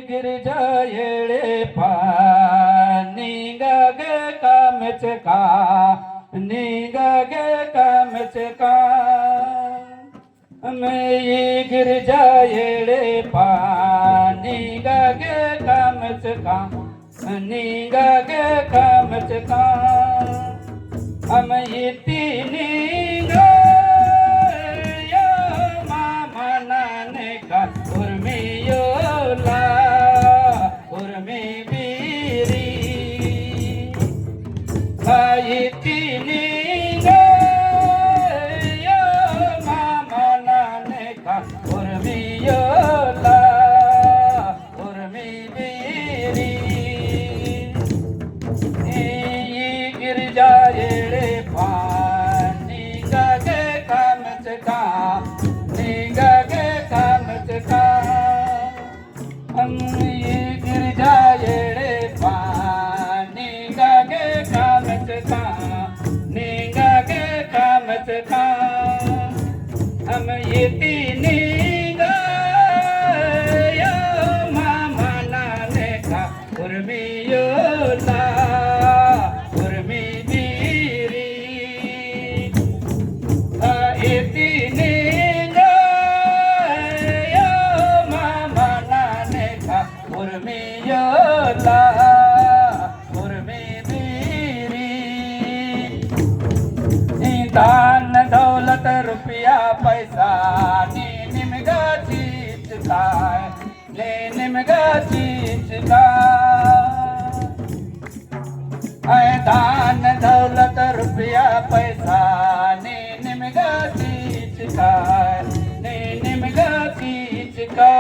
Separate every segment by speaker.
Speaker 1: गिरजा येड़े पानीगग कामचका निगग कामचका मैं गिरजा येड़े पानीगग कामचका निगग कामचका हम इतनी हम ये तीनी गाया मामा नाने का उर्मियोला उर्मी बीरी ये तीनी गाया मामा नाने का उर्मियोला उर्मी बीरी दान दौलत रुपया पैसा ने निमगा चीज का ने निमगा चीज का दान दौलत रुपया पैसा ने निमगा चीज का ने निमगा चीज का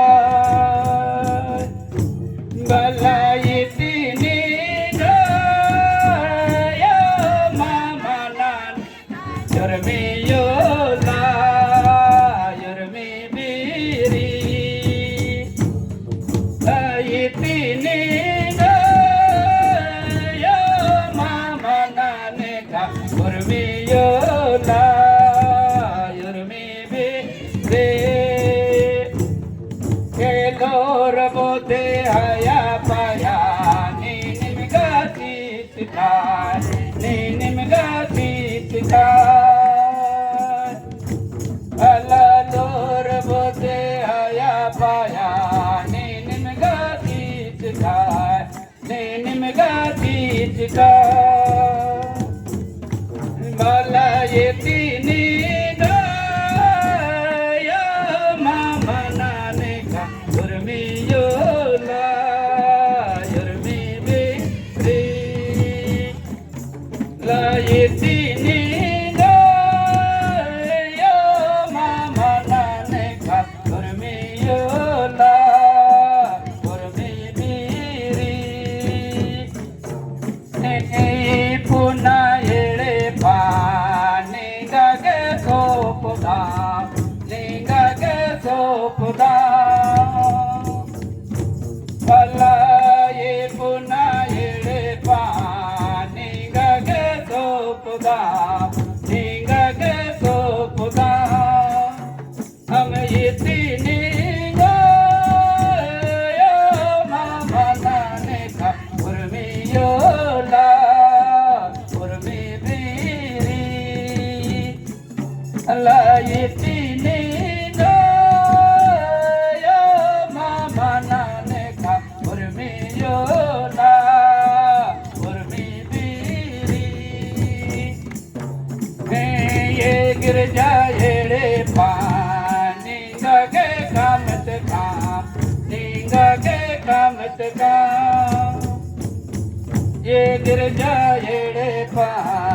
Speaker 1: भला ये तीनी बोधे हया पाया नी निमगा चीज का नी निमगा चीज का अल्लाह बोधे हया पाया नी निमगा चीज का नी निमगा चीज का माला ये तीनी ये तीनी गाया मामा नाने का उर्मियोला उर्मी बीरी पुना येड़े पानी गगे सोपदा निगगे सोपदा भला ये पुना येड़े पानी गगे सोपदा निगगे सोपदा हम ये तीनी गाया मामा नाने का उर्मियोला उर्मी बीरी अल्लाह ये तीनी गाया मामा नाने का उर्मियोला उर्मी बीरी ये गिरजा येड़े पानी गगे कामत काम निगगे कामत काम ये गिरजा येड़े पानी